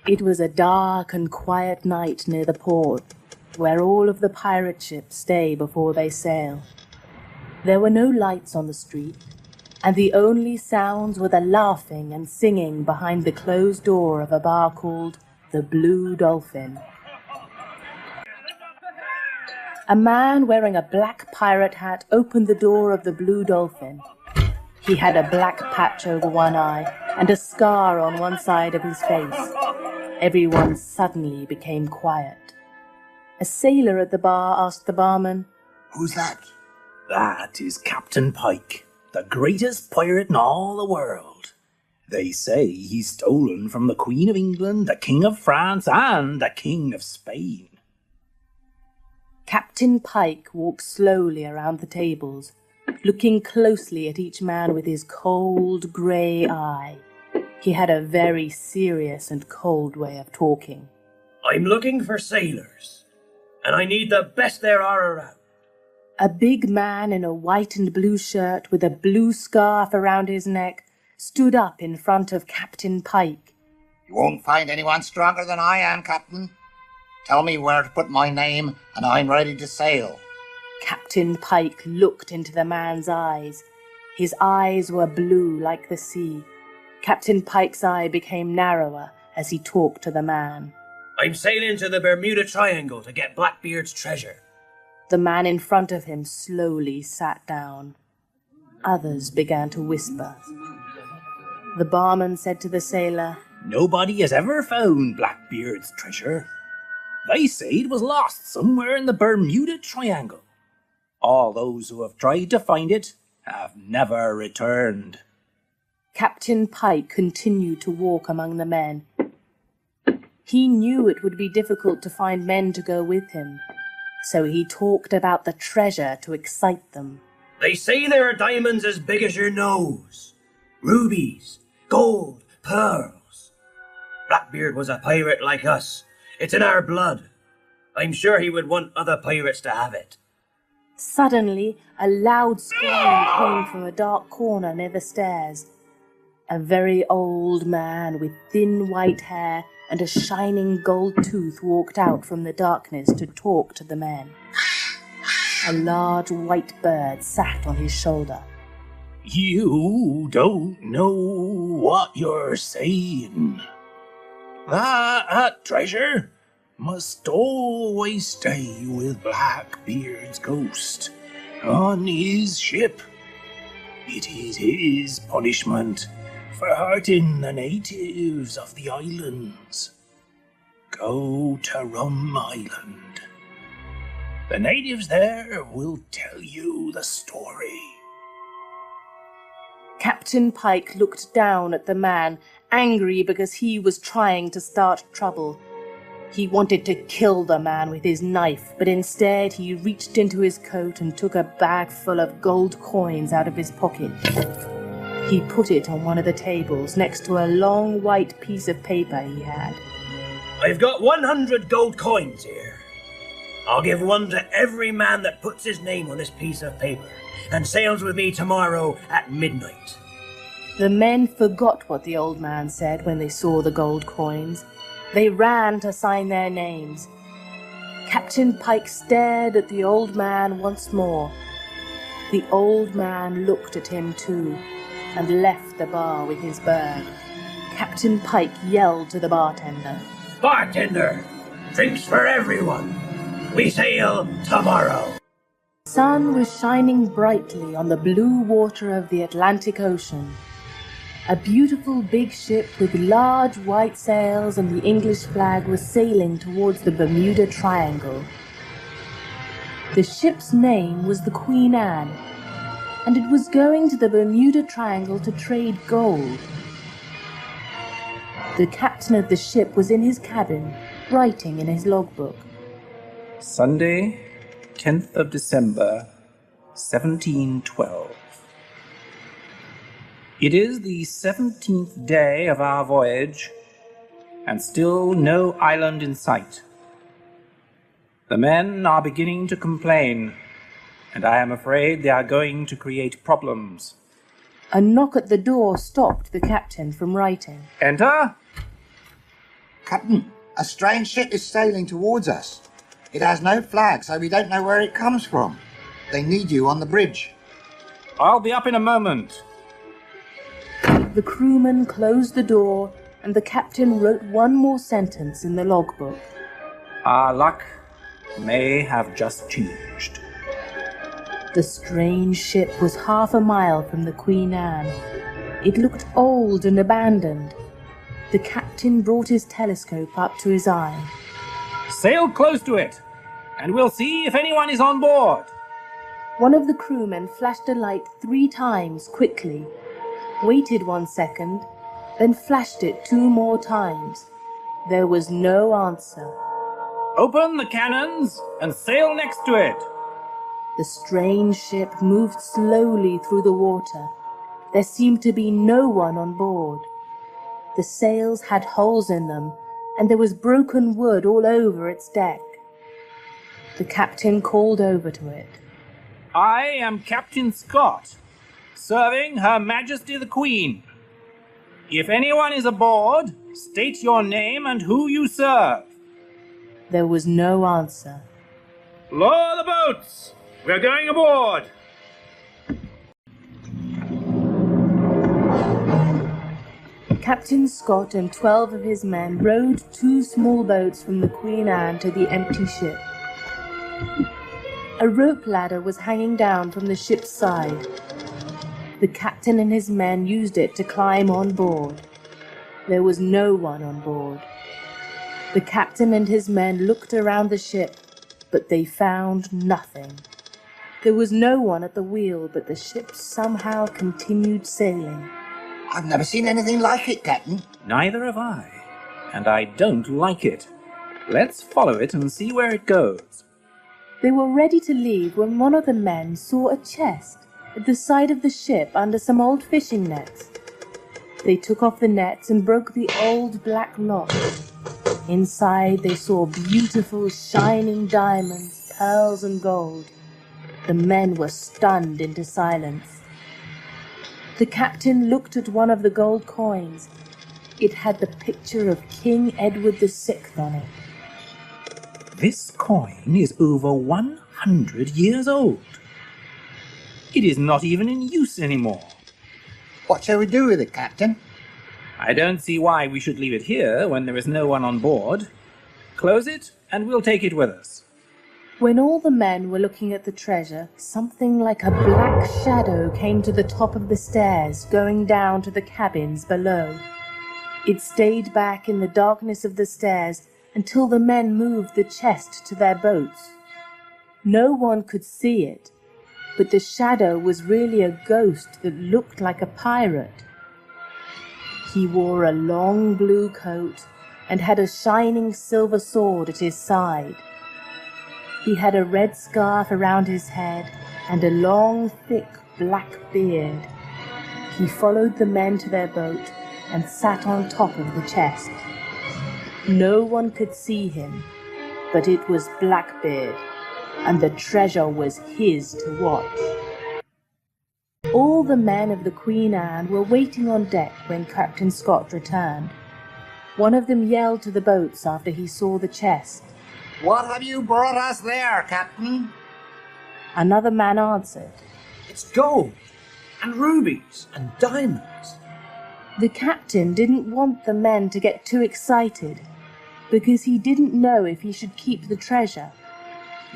It was a dark and quiet night near the port, where all of the pirate ships stay before they sail. There were no lights on the street, and the only sounds were the laughing and singing behind the closed door of a bar called the Blue Dolphin. A man wearing a black pirate hat opened the door of the Blue Dolphin. He had a black patch over one eye and a scar on one side of his face. Everyone suddenly became quiet. A sailor at the bar asked the barman, "Who's that?" "That is Captain Pike, the greatest pirate in all the world. They say he's stolen from the Queen of England, the King of France, and the King of Spain." Captain Pike walked slowly around the tables, looking closely at each man with his cold, grey eye. He had a very serious and cold way of talking. "I'm looking for sailors, and I need the best there are around." A big man in a white and blue shirt with a blue scarf around his neck stood up in front of Captain Pike. "You won't find anyone stronger than I am, Captain. Tell me where to put my name, and I'm ready to sail." Captain Pike looked into the man's eyes. His eyes were blue like the sea. Captain Pike's eye became narrower as he talked to the man. "I'm sailing to the Bermuda Triangle to get Blackbeard's treasure." The man in front of him slowly sat down. Others began to whisper. The barman said to the sailor, "Nobody has ever found Blackbeard's treasure. They say it was lost somewhere in the Bermuda Triangle. All those who have tried to find it have never returned." Captain Pike continued to walk among the men. He knew it would be difficult to find men to go with him, so he talked about the treasure to excite them. "They say there are diamonds as big as your nose, rubies, gold, pearls. Blackbeard was a pirate like us. It's in our blood. I'm sure he would want other pirates to have it." Suddenly, a loud scream came from a dark corner near the stairs. A very old man with thin white hair and a shining gold tooth walked out from the darkness to talk to the men. A large white bird sat on his shoulder. "You don't know what you're saying. That treasure must always stay with Blackbeard's ghost on his ship. It is his punishment for hurting the natives of the islands. Go to Rum Island. The natives there will tell you the story." Captain Pike looked down at the man, angry because he was trying to start trouble. He wanted to kill the man with his knife, but instead he reached into his coat and took a bag full of gold coins out of his pocket. He put it on one of the tables next to a long white piece of paper he had. "I've got 100 gold coins here. I'll give one to every man that puts his name on this piece of paper and sails with me tomorrow at midnight." The men forgot what the old man said when they saw the gold coins. They ran to sign their names. Captain Pike stared at the old man once more. The old man looked at him too, and left the bar with his bird. Captain Pike yelled to the bartender, "Bartender, drinks for everyone. We sail tomorrow." The sun was shining brightly on the blue water of the Atlantic Ocean. A beautiful big ship with large white sails and the English flag was sailing towards the Bermuda Triangle. The ship's name was the Queen Anne, and it was going to the Bermuda Triangle to trade gold. The captain of the ship was in his cabin, writing in his logbook. Sunday, 10th of December, 1712. It is the 17th day of our voyage, and still no island in sight. The men are beginning to complain, and I am afraid they are going to create problems. A knock at the door stopped the captain from writing. Enter. Captain, a strange ship is sailing towards us. It has no flag, so we don't know where it comes from. They need you on the bridge. I'll be up in a moment. The crewman closed the door, and the captain wrote one more sentence in the logbook. Our luck may have just changed. The strange ship was half a mile from the Queen Anne. It looked old and abandoned. The captain brought his telescope up to his eye. Sail close to it, and we'll see if anyone is on board. One of the crewmen flashed a light 3 times quickly, waited 1 second, then flashed it 2 more times. There was no answer. Open the cannons and sail next to it. The strange ship moved slowly through the water. There seemed to be no one on board. The sails had holes in them, and there was broken wood all over its deck. The captain called over to it. I am Captain Scott, serving Her Majesty the Queen. If anyone is aboard, state your name and who you serve. There was no answer. Lower the boats! We're going aboard! Captain Scott and 12 of his men rowed 2 small boats from the Queen Anne to the empty ship. A rope ladder was hanging down from the ship's side. The captain and his men used it to climb on board. There was no one on board. The captain and his men looked around the ship, but they found nothing. There was no one at the wheel, but the ship somehow continued sailing. I've never seen anything like it, Captain. Neither have I, and I don't like it. Let's follow it and see where it goes. They were ready to leave when one of the men saw a chest at the side of the ship under some old fishing nets. They took off the nets and broke the old black lock. Inside they saw beautiful shining diamonds, pearls and gold. The men were stunned into silence. The captain looked at one of the gold coins. It had the picture of King Edward VI on it. This coin is over 100 years old. It is not even in use anymore. What shall we do with it, Captain? I don't see why we should leave it here when there is no one on board. Close it, and we'll take it with us. When all the men were looking at the treasure, something like a black shadow came to the top of the stairs, going down to the cabins below. It stayed back in the darkness of the stairs until the men moved the chest to their boats. No one could see it, but the shadow was really a ghost that looked like a pirate. He wore a long blue coat and had a shining silver sword at his side. He had a red scarf around his head and a long, thick black beard. He followed the men to their boat and sat on top of the chest. No one could see him, but it was Blackbeard, and the treasure was his to watch. All the men of the Queen Anne were waiting on deck when Captain Scott returned. One of them yelled to the boats after he saw the chest. What have you brought us there, Captain? Another man answered. It's gold, and rubies, and diamonds. The captain didn't want the men to get too excited, because he didn't know if he should keep the treasure.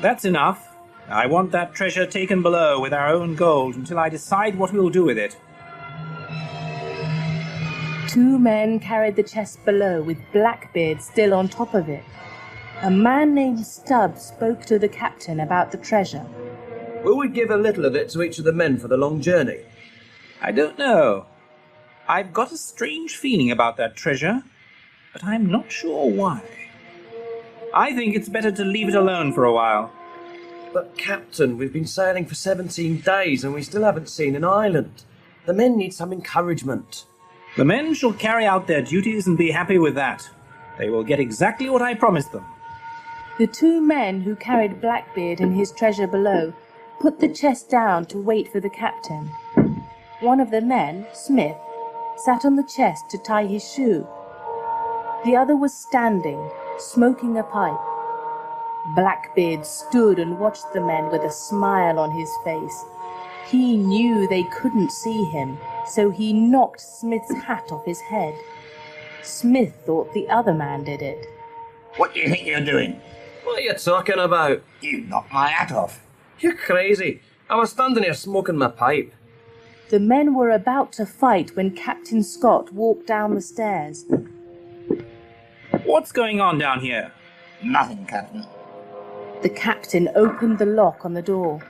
That's enough. I want that treasure taken below with our own gold until I decide what we'll do with it. 2 men carried the chest below with Blackbeard still on top of it. A man named Stubbs spoke to the captain about the treasure. Will we give a little of it to each of the men for the long journey? I don't know. I've got a strange feeling about that treasure, but I'm not sure why. I think it's better to leave it alone for a while. But, Captain, we've been sailing for 17 days and we still haven't seen an island. The men need some encouragement. The men shall carry out their duties and be happy with that. They will get exactly what I promised them. The 2 men who carried Blackbeard and his treasure below put the chest down to wait for the captain. One of the men, Smith, sat on the chest to tie his shoe. The other was standing, smoking a pipe. Blackbeard stood and watched the men with a smile on his face. He knew they couldn't see him, so he knocked Smith's hat off his head. Smith thought the other man did it. What do you think you're doing? What are you talking about? You knocked my hat off. You're crazy. I was standing here smoking my pipe. The men were about to fight when Captain Scott walked down the stairs. What's going on down here? Nothing, Captain. The captain opened the lock on the door.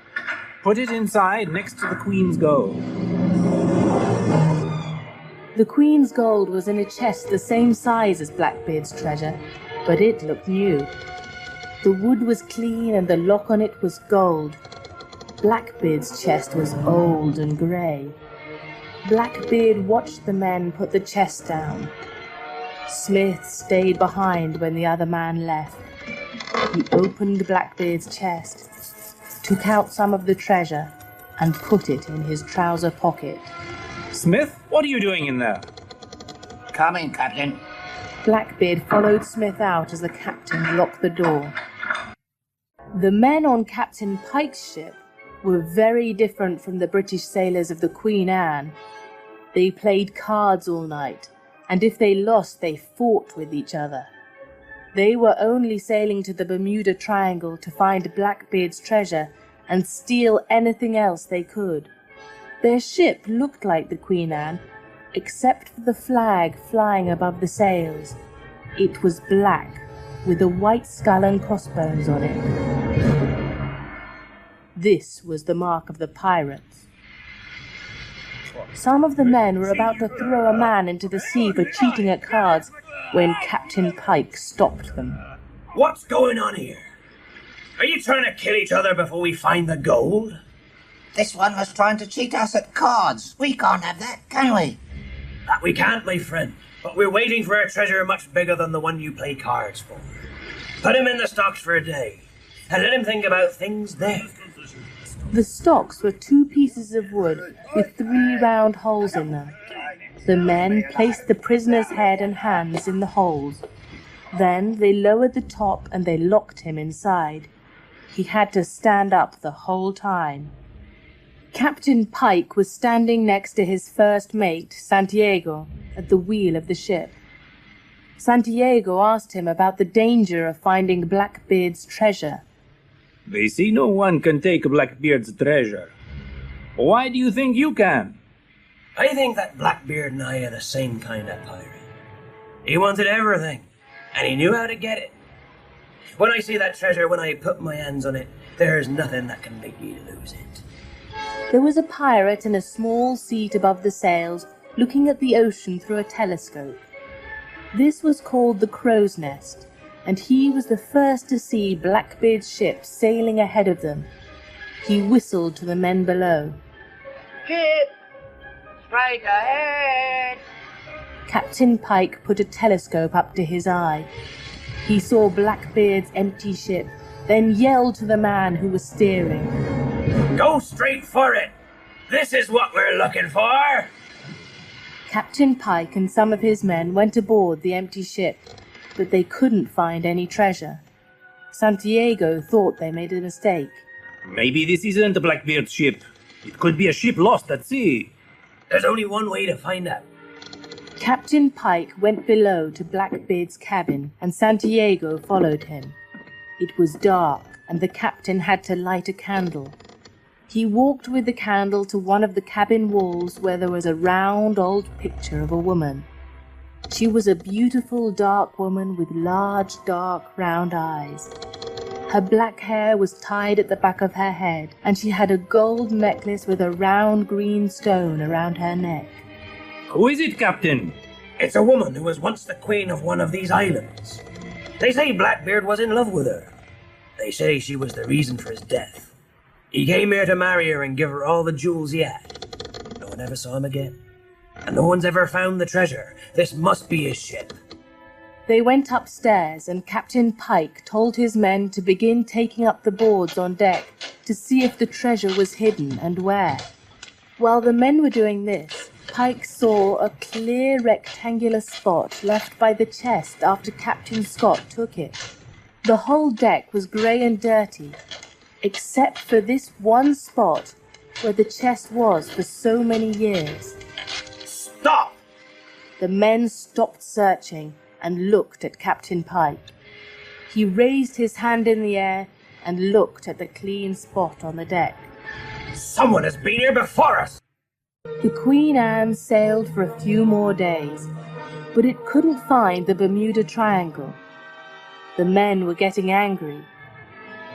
Put it inside next to the Queen's gold. The Queen's gold was in a chest the same size as Blackbeard's treasure, but it looked new. The wood was clean and the lock on it was gold. Blackbeard's chest was old and grey. Blackbeard watched the men put the chest down. Smith stayed behind when the other man left. He opened Blackbeard's chest, took out some of the treasure, and put it in his trouser pocket. Smith, what are you doing in there? Come in, Captain. Blackbeard followed Smith out as the captain locked the door. The men on Captain Pike's ship were very different from the British sailors of the Queen Anne. They played cards all night, and if they lost, they fought with each other. They were only sailing to the Bermuda Triangle to find Blackbeard's treasure and steal anything else they could. Their ship looked like the Queen Anne, except for the flag flying above the sails. It was black, with a white skull and crossbones on it. This was the mark of the pirates. Some of the men were about to throw a man into the sea for cheating at cards when Captain Pike stopped them. What's going on here? Are you trying to kill each other before we find the gold? This one was trying to cheat us at cards. We can't have that, can we? That we can't, my friend. But we're waiting for a treasure much bigger than the one you play cards for. Put him in the stocks for a day, and let him think about things then. The stocks were 2 pieces of wood with 3 round holes in them. The men placed the prisoner's head and hands in the holes. Then they lowered the top and they locked him inside. He had to stand up the whole time. Captain Pike was standing next to his first mate, Santiago, at the wheel of the ship. Santiago asked him about the danger of finding Blackbeard's treasure. They say no one can take Blackbeard's treasure. Why do you think you can? I think that Blackbeard and I are the same kind of pirate. He wanted everything, and he knew how to get it. When I see that treasure, when I put my hands on it, there's nothing that can make me lose it. There was a pirate in a small seat above the sails, looking at the ocean through a telescope. This was called the Crow's Nest, and he was the first to see Blackbeard's ship sailing ahead of them. He whistled to the men below. Ship! Straight ahead! Captain Pike put a telescope up to his eye. He saw Blackbeard's empty ship, then yelled to the man who was steering. Go straight for it! This is what we're looking for! Captain Pike and some of his men went aboard the empty ship, but they couldn't find any treasure. Santiago thought they made a mistake. Maybe this isn't Blackbeard's ship. It could be a ship lost at sea. There's only one way to find out. Captain Pike went below to Blackbeard's cabin, and Santiago followed him. It was dark, and the captain had to light a candle. He walked with the candle to one of the cabin walls where there was a round old picture of a woman. She was a beautiful dark woman with large dark round eyes. Her black hair was tied at the back of her head, and she had a gold necklace with a round green stone around her neck. Who is it, Captain? It's a woman who was once the queen of one of these islands. They say Blackbeard was in love with her. They say she was the reason for his death. He came here to marry her and give her all the jewels he had. No one ever saw him again. And no one's ever found the treasure. This must be his ship. They went upstairs, and Captain Pike told his men to begin taking up the boards on deck to see if the treasure was hidden and where. While the men were doing this, Pike saw a clear rectangular spot left by the chest after Captain Scott took it. The whole deck was grey and dirty, except for this one spot where the chest was for so many years. Stop! The men stopped searching and looked at Captain Pike. He raised his hand in the air and looked at the clean spot on the deck. Someone has been here before us! The Queen Anne sailed for a few more days, but it couldn't find the Bermuda Triangle. The men were getting angry.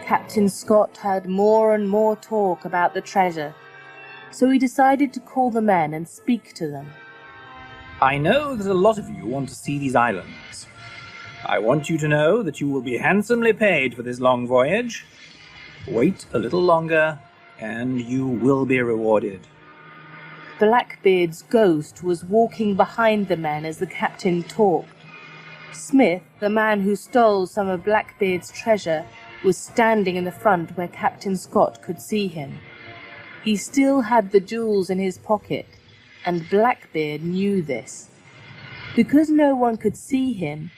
Captain Scott heard more and more talk about the treasure, so he decided to call the men and speak to them. I know that a lot of you want to see these islands. I want you to know that you will be handsomely paid for this long voyage. Wait a little longer, and you will be rewarded. Blackbeard's ghost was walking behind the men as the captain talked. Smith, the man who stole some of Blackbeard's treasure, was standing in the front where Captain Scott could see him. He still had the jewels in his pocket, and Blackbeard knew this. Because no one could see him,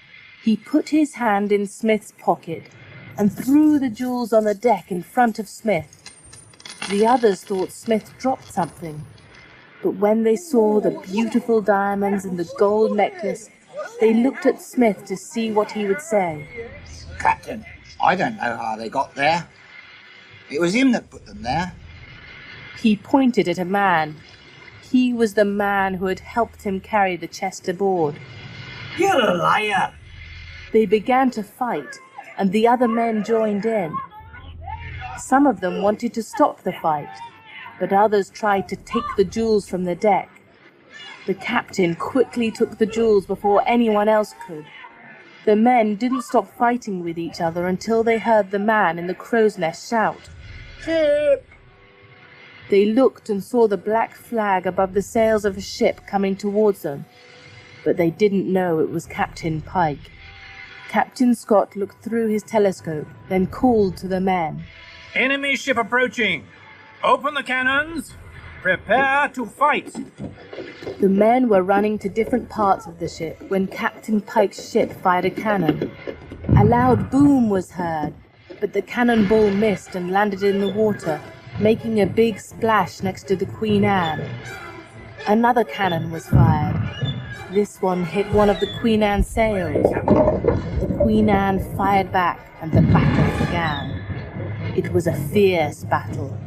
he put his hand in Smith's pocket and threw the jewels on the deck in front of Smith. The others thought Smith dropped something, but when they saw the beautiful diamonds and the gold necklace, they looked at Smith to see what he would say. Captain, I don't know how they got there. It was him that put them there. He pointed at a man. He was the man who had helped him carry the chest aboard. You're a liar! They began to fight, and the other men joined in. Some of them wanted to stop the fight, but others tried to take the jewels from the deck. The captain quickly took the jewels before anyone else could. The men didn't stop fighting with each other until they heard the man in the crow's nest shout, "Ship!" They looked and saw the black flag above the sails of a ship coming towards them, but they didn't know it was Captain Pike. Captain Scott looked through his telescope, then called to the men. Enemy ship approaching! Open the cannons! Prepare to fight! The men were running to different parts of the ship when Captain Pike's ship fired a cannon. A loud boom was heard, but the cannonball missed and landed in the water, making a big splash next to the Queen Anne. Another cannon was fired. This one hit one of the Queen Anne's sails. The Queen Anne fired back, and the battle began. It was a fierce battle.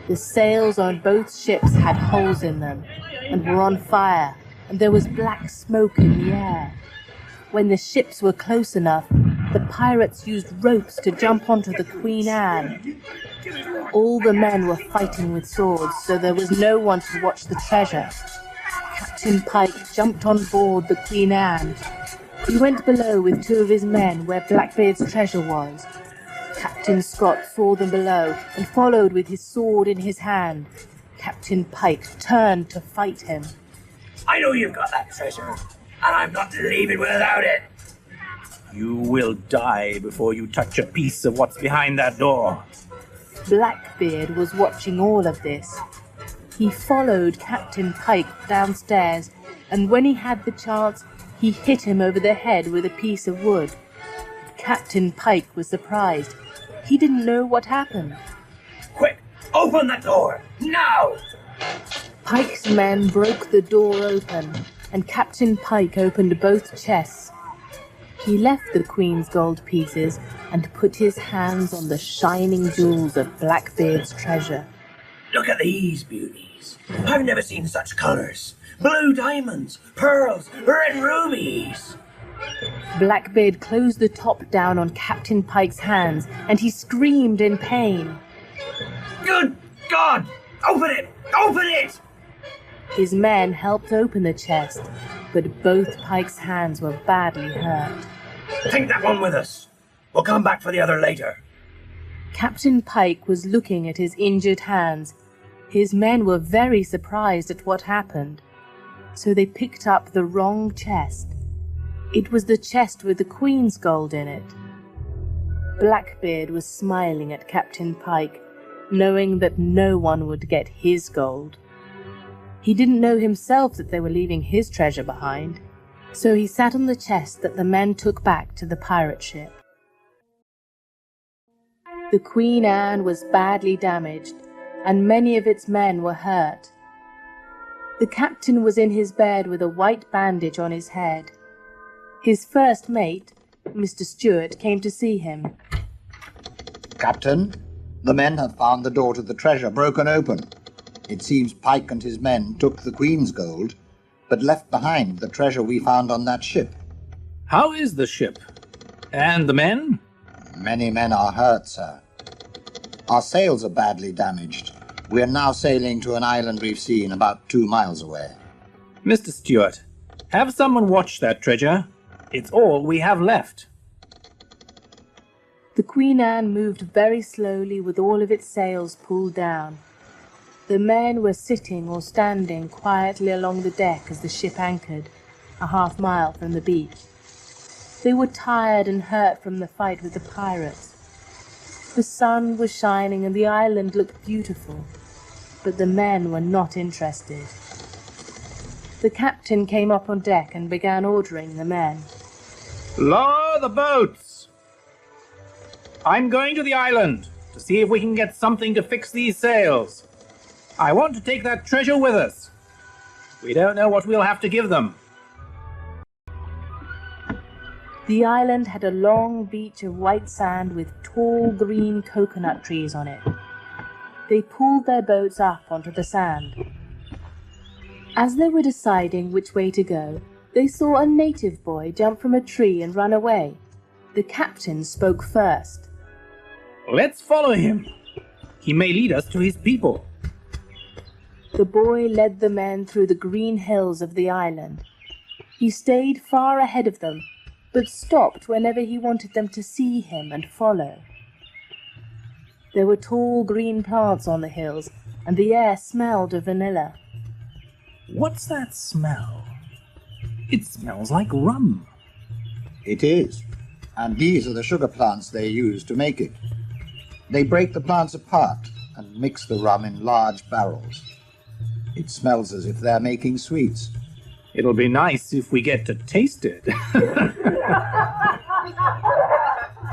The sails on both ships had holes in them and were on fire, and there was black smoke in the air. When the ships were close enough, the pirates used ropes to jump onto the Queen Anne. All the men were fighting with swords, so there was no one to watch the treasure. Captain Pike jumped on board the Queen Anne. He went below with two of his men where Blackbeard's treasure was. Captain Scott saw them below and followed with his sword in his hand. Captain Pike turned to fight him. I know you've got that treasure, and I'm not leaving without it! You will die before you touch a piece of what's behind that door. Blackbeard was watching all of this. He followed Captain Pike downstairs, and when he had the chance, he hit him over the head with a piece of wood. Captain Pike was surprised. He didn't know what happened. Quick, open that door, now! Pike's men broke the door open, and Captain Pike opened both chests. He left the Queen's gold pieces and put his hands on the shining jewels of Blackbeard's treasure. Look at these beauties. I've never seen such colours. Blue diamonds, pearls, red rubies. Blackbeard closed the top down on Captain Pike's hands, and he screamed in pain. Good God! Open it! Open it! His men helped open the chest, but both Pike's hands were badly hurt. Take that one with us. We'll come back for the other later. Captain Pike was looking at his injured hands. His men were very surprised at what happened, so they picked up the wrong chest. It was the chest with the Queen's gold in it. Blackbeard was smiling at Captain Pike, knowing that no one would get his gold. He didn't know himself that they were leaving his treasure behind, so he sat on the chest that the men took back to the pirate ship. The Queen Anne was badly damaged, and many of its men were hurt. The captain was in his bed with a white bandage on his head. His first mate, Mr. Stewart, came to see him. Captain, the men have found the door to the treasure broken open. It seems Pike and his men took the Queen's gold, but left behind the treasure we found on that ship. How is the ship? And the men? Many men are hurt, sir. Our sails are badly damaged. We are now sailing to an island we've seen about 2 miles away. Mr. Stewart, have someone watch that treasure. It's all we have left. The Queen Anne moved very slowly with all of its sails pulled down. The men were sitting or standing quietly along the deck as the ship anchored, a half-mile from the beach. They were tired and hurt from the fight with the pirates. The sun was shining and the island looked beautiful, but the men were not interested. The captain came up on deck and began ordering the men. Lower the boats! I'm going to the island to see if we can get something to fix these sails. I want to take that treasure with us. We don't know what we'll have to give them. The island had a long beach of white sand with tall green coconut trees on it. They pulled their boats up onto the sand. As they were deciding which way to go, they saw a native boy jump from a tree and run away. The captain spoke first. Let's follow him. He may lead us to his people. The boy led the men through the green hills of the island. He stayed far ahead of them, but stopped whenever he wanted them to see him and follow. There were tall green plants on the hills, and the air smelled of vanilla. What's that smell? It smells like rum. It is, and these are the sugar plants they use to make it. They break the plants apart and mix the rum in large barrels. It smells as if they're making sweets. It'll be nice if we get to taste it.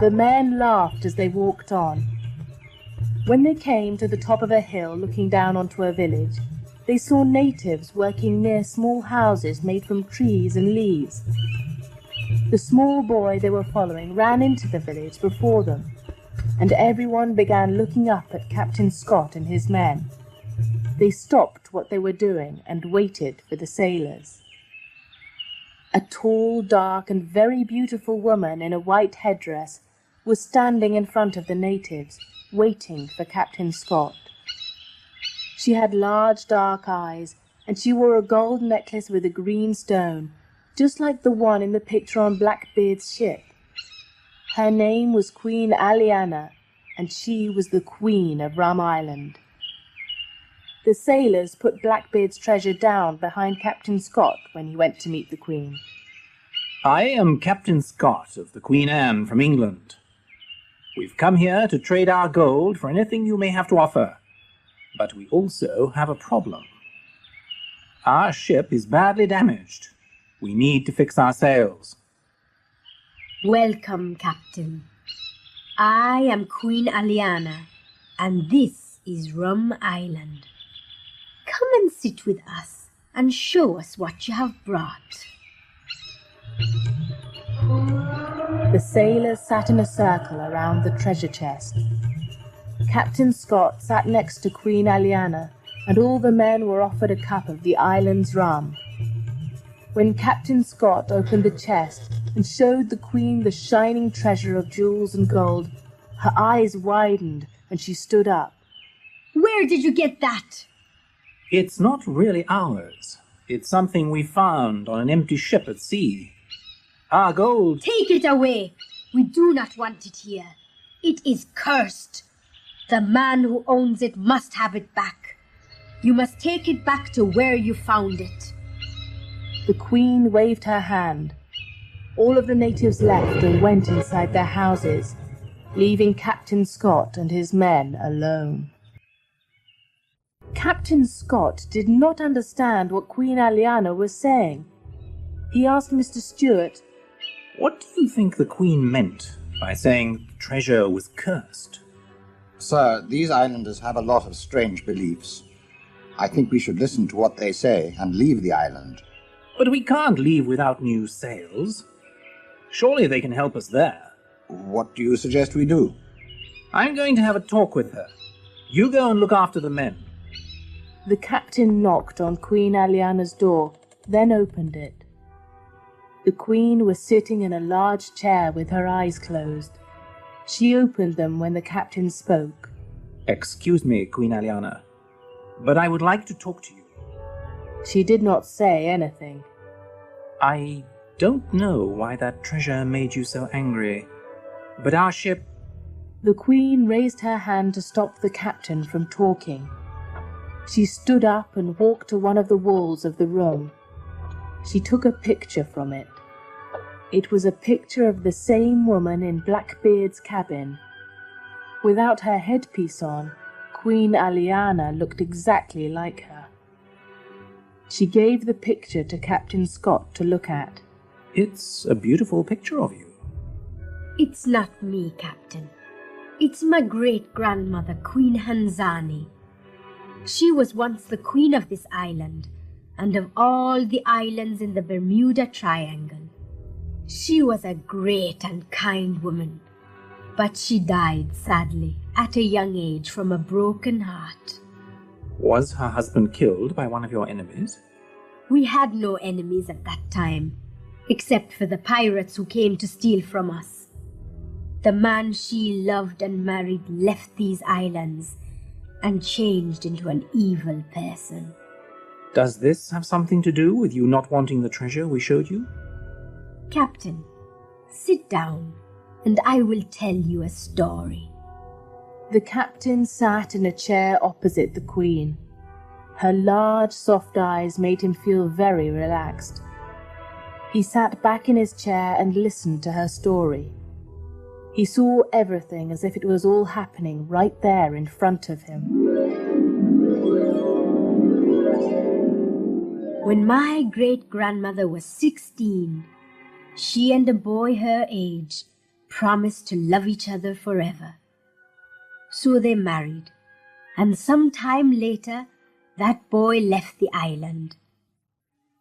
The men laughed as they walked on. When they came to the top of a hill looking down onto a village, they saw natives working near small houses made from trees and leaves. The small boy they were following ran into the village before them, and everyone began looking up at Captain Scott and his men. They stopped what they were doing and waited for the sailors. A tall, dark, and very beautiful woman in a white headdress was standing in front of the natives, waiting for Captain Scott. She had large dark eyes, and she wore a gold necklace with a green stone, just like the one in the picture on Blackbeard's ship. Her name was Queen Aliana, and she was the Queen of Rum Island. The sailors put Blackbeard's treasure down behind Captain Scott when he went to meet the Queen. I am Captain Scott of the Queen Anne from England. We've come here to trade our gold for anything you may have to offer. But we also have a problem. Our ship is badly damaged. We need to fix our sails. Welcome, Captain. I am Queen Aliana, and this is Rum Island. Come and sit with us and show us what you have brought. The sailors sat in a circle around the treasure chest. Captain Scott sat next to Queen Aliana, and all the men were offered a cup of the island's rum. When Captain Scott opened the chest and showed the Queen the shining treasure of jewels and gold, her eyes widened and she stood up. Where did you get that? It's not really ours. It's something we found on an empty ship at sea. Our gold... Take it away. We do not want it here. It is cursed. The man who owns it must have it back. You must take it back to where you found it. The Queen waved her hand. All of the natives left and went inside their houses, leaving Captain Scott and his men alone. Captain Scott did not understand what Queen Aliana was saying. He asked Mr. Stewart, What do you think the Queen meant by saying the treasure was cursed? Sir, these islanders have a lot of strange beliefs. I think we should listen to what they say and leave the island. But we can't leave without new sails. Surely they can help us there. What do you suggest we do? I'm going to have a talk with her. You go and look after the men. The captain knocked on Queen Aliana's door, then opened it. The Queen was sitting in a large chair with her eyes closed. She opened them when the captain spoke. Excuse me, Queen Aliana, but I would like to talk to you. She did not say anything. I don't know why that treasure made you so angry, but our ship... The Queen raised her hand to stop the captain from talking. She stood up and walked to one of the walls of the room. She took a picture from it. It was a picture of the same woman in Blackbeard's cabin. Without her headpiece on, Queen Aliana looked exactly like her. She gave the picture to Captain Scott to look at. It's a beautiful picture of you. It's not me, Captain. It's my great-grandmother, Queen Hanzani. She was once the queen of this island, and of all the islands in the Bermuda Triangle. She was a great and kind woman, but she died, sadly, at a young age from a broken heart. Was her husband killed by one of your enemies? We had no enemies at that time, except for the pirates who came to steal from us. The man she loved and married left these islands and changed into an evil person. Does this have something to do with you not wanting the treasure we showed you? Captain, sit down and I will tell you a story. The captain sat in a chair opposite the Queen. Her large, soft eyes made him feel very relaxed. He sat back in his chair and listened to her story. He saw everything as if it was all happening right there in front of him. When my great-grandmother was 16, she and a boy her age promised to love each other forever. So they married, and some time later, that boy left the island.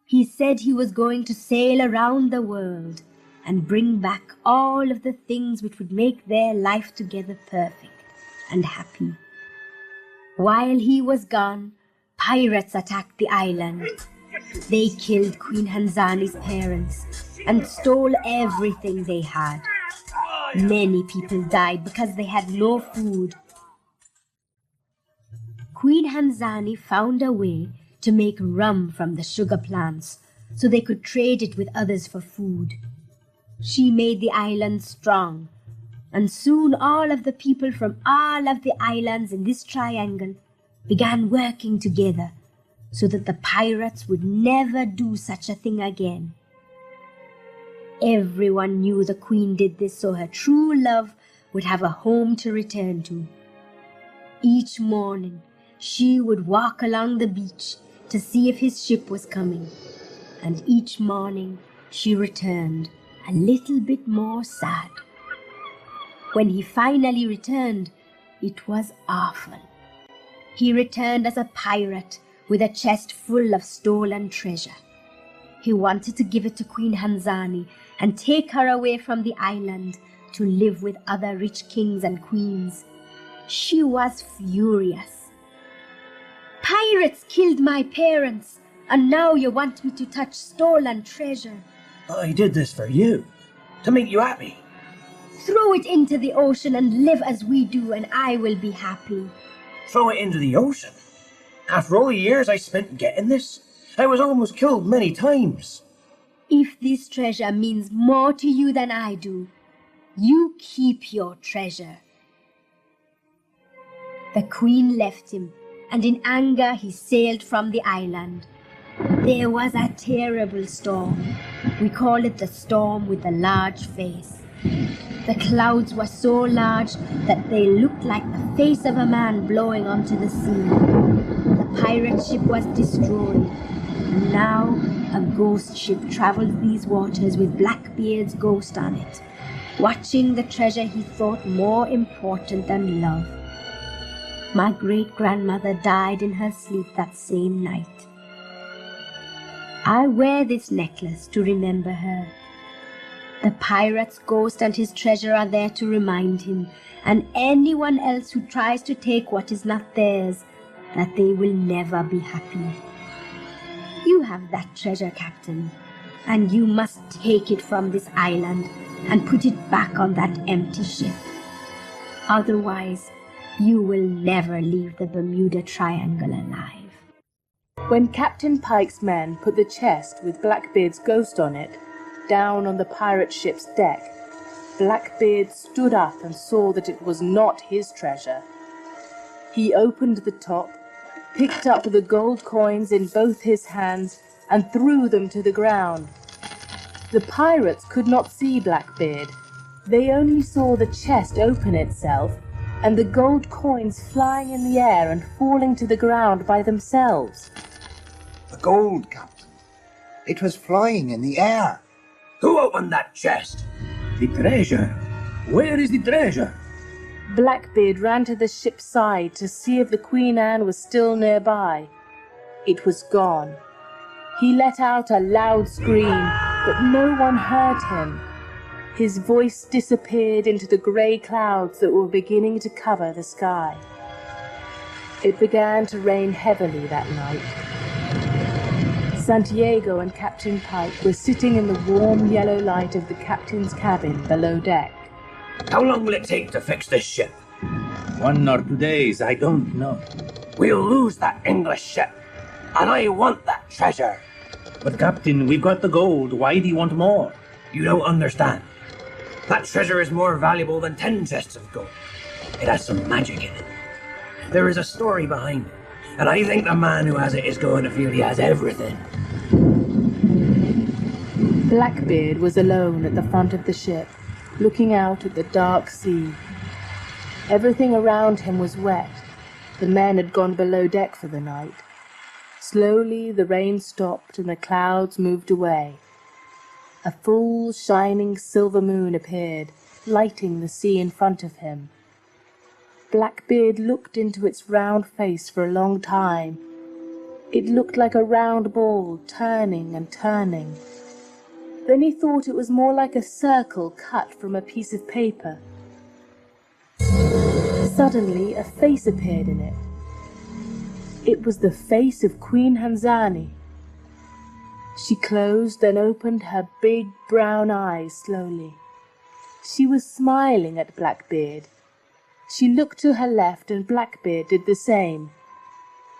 He said he was going to sail around the world and bring back all of the things which would make their life together perfect and happy. While he was gone, pirates attacked the island. They killed Queen Hanzani's parents and stole everything they had. Many people died because they had no food. Queen Hanzani found a way to make rum from the sugar plants so they could trade it with others for food. She made the island strong, and soon all of the people from all of the islands in this triangle began working together so that the pirates would never do such a thing again. Everyone knew the Queen did this so her true love would have a home to return to. Each morning, she would walk along the beach to see if his ship was coming, and each morning she returned a little bit more sad. When he finally returned, it was awful. He returned as a pirate with a chest full of stolen treasure. He wanted to give it to Queen Hanzani and take her away from the island to live with other rich kings and queens. She was furious. Pirates killed my parents, and now you want me to touch stolen treasure. I did this for you, to make you happy. Throw it into the ocean and live as we do, and I will be happy. Throw it into the ocean? After all the years I spent getting this, I was almost killed many times. If this treasure means more to you than I do, you keep your treasure. The Queen left him, and in anger he sailed from the island. There was a terrible storm. We call it the storm with the large face. The clouds were so large that they looked like the face of a man blowing onto the sea. The pirate ship was destroyed, and now a ghost ship traveled these waters with Blackbeard's ghost on it, watching the treasure he thought more important than love. My great-grandmother died in her sleep that same night. I wear this necklace to remember her. The pirate's ghost and his treasure are there to remind him, and anyone else who tries to take what is not theirs, that they will never be happy. You have that treasure, Captain, and you must take it from this island and put it back on that empty ship. Otherwise, you will never leave the Bermuda Triangle alive. When Captain Pike's men put the chest with Blackbeard's ghost on it down on the pirate ship's deck, Blackbeard stood up and saw that it was not his treasure. He opened the top, picked up the gold coins in both his hands, and threw them to the ground. The pirates could not see Blackbeard. They only saw the chest open itself, and the gold coins flying in the air and falling to the ground by themselves. The gold, Captain. It was flying in the air. Who opened that chest? The treasure. Where is the treasure? Blackbeard ran to the ship's side to see if the Queen Anne was still nearby. It was gone. He let out a loud scream, but no one heard him. His voice disappeared into the grey clouds that were beginning to cover the sky. It began to rain heavily that night. Santiago and Captain Pike were sitting in the warm yellow light of the captain's cabin below deck. How long will it take to fix this ship? 1 or 2 days, I don't know. We'll lose that English ship, and I want that treasure. But Captain, we've got the gold. Why do you want more? You don't understand. That treasure is more valuable than 10 chests of gold. It has some magic in it. There is a story behind it, and I think the man who has it is going to feel he has everything. Blackbeard was alone at the front of the ship, looking out at the dark sea. Everything around him was wet. The men had gone below deck for the night. Slowly the rain stopped and the clouds moved away. A full, shining silver moon appeared, lighting the sea in front of him. Blackbeard looked into its round face for a long time. It looked like a round ball, turning and turning. Then he thought it was more like a circle cut from a piece of paper. Suddenly, a face appeared in it. It was the face of Queen Hanzani. She closed, then opened her big brown eyes slowly. She was smiling at Blackbeard. She looked to her left, and Blackbeard did the same.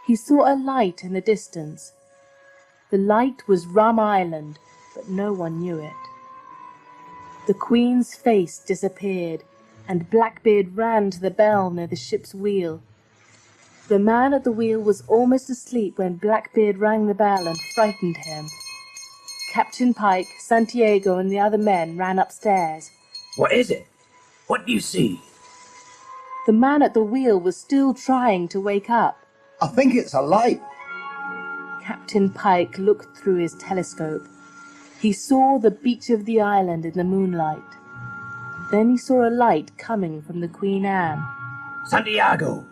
He saw a light in the distance. The light was Rum Island, but no one knew it. The Queen's face disappeared, and Blackbeard ran to the bell near the ship's wheel. The man at the wheel was almost asleep when Blackbeard rang the bell and frightened him. Captain Pike, Santiago, and the other men ran upstairs. What is it? What do you see? The man at the wheel was still trying to wake up. I think it's a light. Captain Pike looked through his telescope. He saw the beach of the island in the moonlight. Then he saw a light coming from the Queen Anne. Santiago,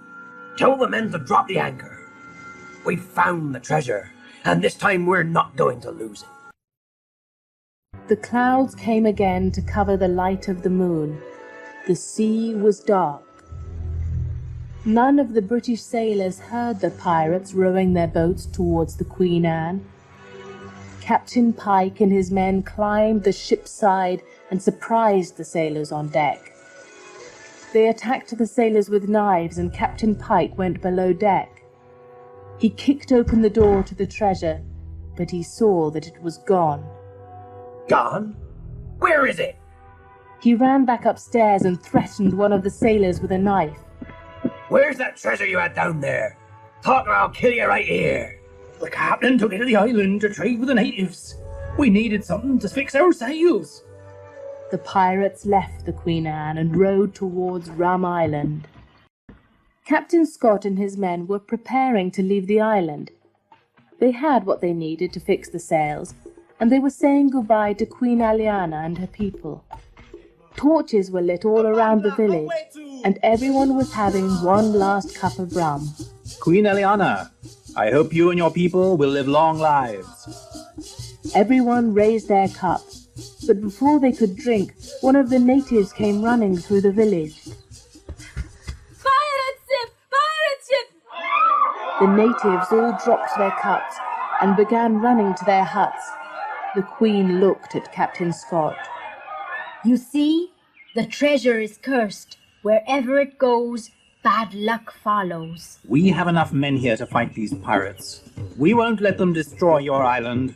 tell the men to drop the anchor. We've found the treasure, and this time we're not going to lose it. The clouds came again to cover the light of the moon. The sea was dark. None of the British sailors heard the pirates rowing their boats towards the Queen Anne. Captain Pike and his men climbed the ship's side and surprised the sailors on deck. They attacked the sailors with knives, and Captain Pike went below deck. He kicked open the door to the treasure, but he saw that it was gone. Gone? Where is it? He ran back upstairs and threatened one of the sailors with a knife. Where's that treasure you had down there? Talk or I'll kill you right here. The captain took it to the island to trade with the natives. We needed something to fix our sails. The pirates left the Queen Anne and rowed towards Rum Island. Captain Scott and his men were preparing to leave the island. They had what they needed to fix the sails, and they were saying goodbye to Queen Aliana and her people. Torches were lit all around the village, and everyone was having one last cup of rum. Queen Eliana, I hope you and your people will live long lives. Everyone raised their cups, but before they could drink, one of the natives came running through the village. Pirate ship! Pirate ship! The natives all dropped their cups and began running to their huts. The Queen looked at Captain Scott. You see, the treasure is cursed. Wherever it goes, bad luck follows. We have enough men here to fight these pirates. We won't let them destroy your island.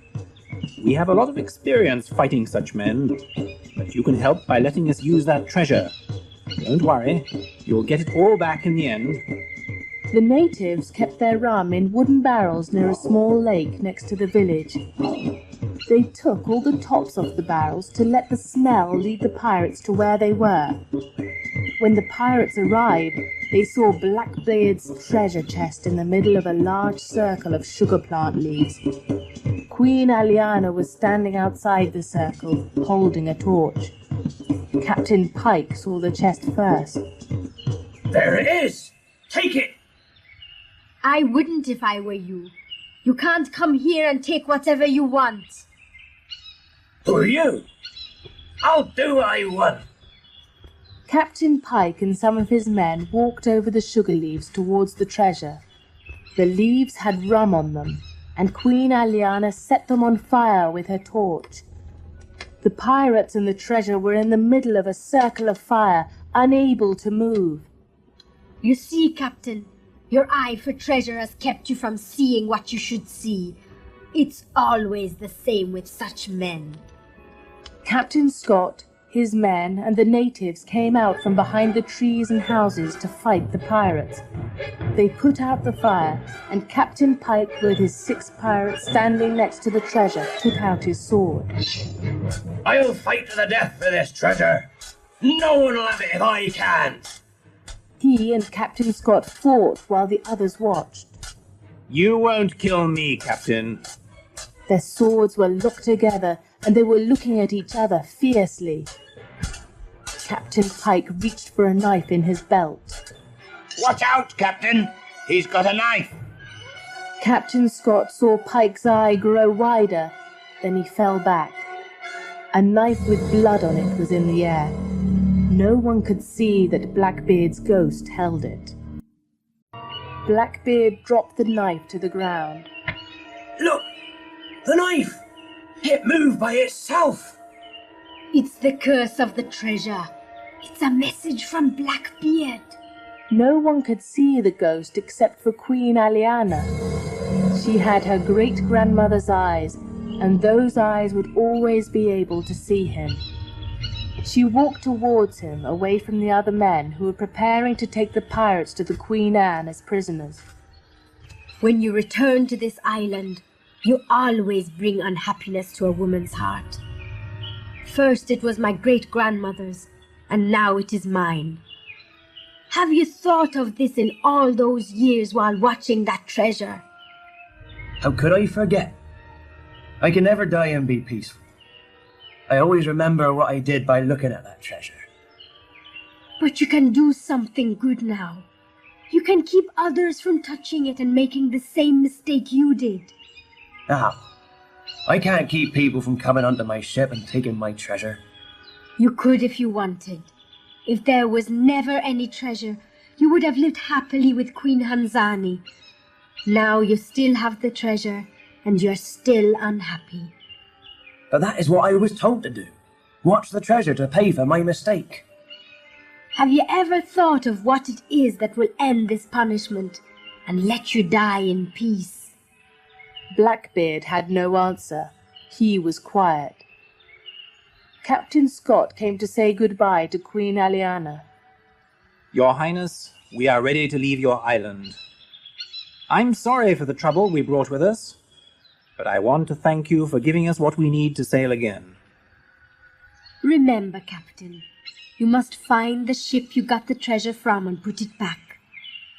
We have a lot of experience fighting such men, but you can help by letting us use that treasure. Don't worry, you'll get it all back in the end. The natives kept their rum in wooden barrels near a small lake next to the village. They took all the tops off the barrels to let the smell lead the pirates to where they were. When the pirates arrived, they saw Blackbeard's treasure chest in the middle of a large circle of sugar plant leaves. Queen Aliana was standing outside the circle, holding a torch. Captain Pike saw the chest first. There it is! Take it! I wouldn't if I were you. You can't come here and take whatever you want. Who are you? I'll do what I want. Captain Pike and some of his men walked over the sugar leaves towards the treasure. The leaves had rum on them, and Queen Aliana set them on fire with her torch. The pirates and the treasure were in the middle of a circle of fire, unable to move. You see, Captain, your eye for treasure has kept you from seeing what you should see. It's always the same with such men. Captain Scott, his men, and the natives came out from behind the trees and houses to fight the pirates. They put out the fire, and Captain Pike, with his 6 pirates standing next to the treasure, took out his sword. I'll fight to the death for this treasure. No one will have it if I can't. He and Captain Scott fought while the others watched. You won't kill me, Captain. Their swords were locked together, and they were looking at each other fiercely. Captain Pike reached for a knife in his belt. Watch out, Captain! He's got a knife! Captain Scott saw Pike's eye grow wider, then he fell back. A knife with blood on it was in the air. No one could see that Blackbeard's ghost held it. Blackbeard dropped the knife to the ground. Look! The knife! It moved by itself! It's the curse of the treasure. It's a message from Blackbeard. No one could see the ghost except for Queen Aliana. She had her great-grandmother's eyes, and those eyes would always be able to see him. She walked towards him, away from the other men who were preparing to take the pirates to the Queen Anne as prisoners. When you return to this island, you always bring unhappiness to a woman's heart. First it was my great-grandmother's, and now it is mine. Have you thought of this in all those years while watching that treasure? How could I forget? I can never die and be peaceful. I always remember what I did by looking at that treasure. But you can do something good now. You can keep others from touching it and making the same mistake you did. Now, I can't keep people from coming onto my ship and taking my treasure. You could if you wanted. If there was never any treasure, you would have lived happily with Queen Hanzani. Now you still have the treasure, and you're still unhappy. But that is what I was told to do. Watch the treasure to pay for my mistake. Have you ever thought of what it is that will end this punishment and let you die in peace? Blackbeard had no answer. He was quiet. Captain Scott came to say goodbye to Queen Aliana. Your Highness, we are ready to leave your island. I'm sorry for the trouble we brought with us, but I want to thank you for giving us what we need to sail again. Remember, Captain, you must find the ship you got the treasure from and put it back.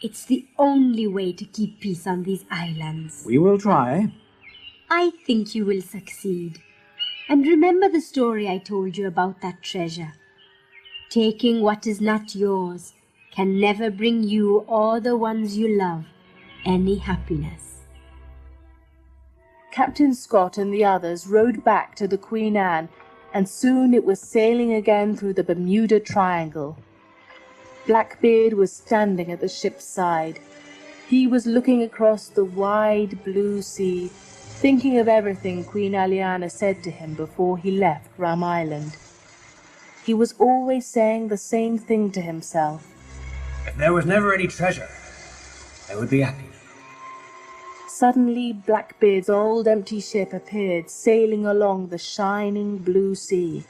It's the only way to keep peace on these islands. We will try. I think you will succeed. And remember the story I told you about that treasure. Taking what is not yours can never bring you or the ones you love any happiness. Captain Scott and the others rowed back to the Queen Anne, and soon it was sailing again through the Bermuda Triangle. Blackbeard was standing at the ship's side. He was looking across the wide blue sea, thinking of everything Queen Aliana said to him before he left Rum Island. He was always saying the same thing to himself. If there was never any treasure, I would be happy. Suddenly, Blackbeard's old empty ship appeared, sailing along the shining blue sea.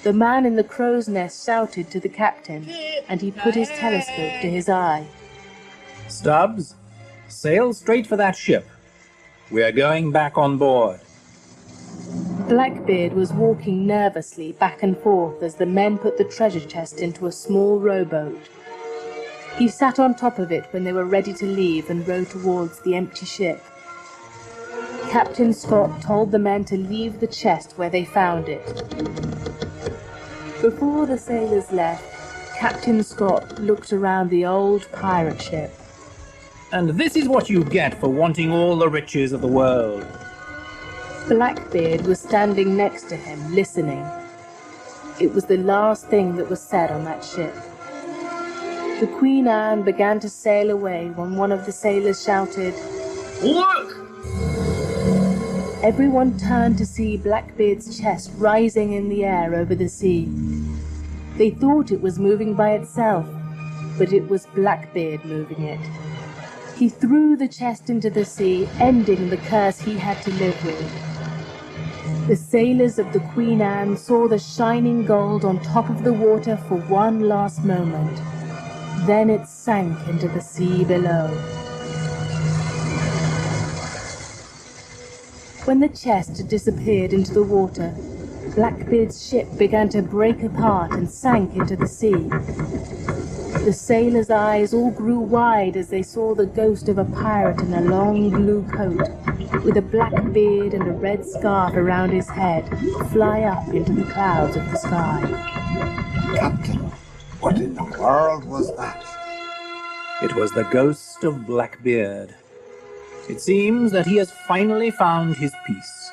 The man in the crow's nest shouted to the captain, and he put his telescope to his eye. Stubbs, sail straight for that ship. We are going back on board. Blackbeard was walking nervously back and forth as the men put the treasure chest into a small rowboat. He sat on top of it when they were ready to leave and rowed towards the empty ship. Captain Scott told the men to leave the chest where they found it. Before the sailors left, Captain Scott looked around the old pirate ship. And this is what you get for wanting all the riches of the world. Blackbeard was standing next to him, listening. It was the last thing that was said on that ship. The Queen Anne began to sail away when one of the sailors shouted, Look! Everyone turned to see Blackbeard's chest rising in the air over the sea. They thought it was moving by itself, but it was Blackbeard moving it. He threw the chest into the sea, ending the curse he had to live with. The sailors of the Queen Anne saw the shining gold on top of the water for one last moment. Then it sank into the sea below. When the chest had disappeared into the water, Blackbeard's ship began to break apart and sank into the sea. The sailors' eyes all grew wide as they saw the ghost of a pirate in a long blue coat, with a black beard and a red scarf around his head, fly up into the clouds of the sky. Captain, what in the world was that? It was the ghost of Blackbeard. It seems that he has finally found his peace.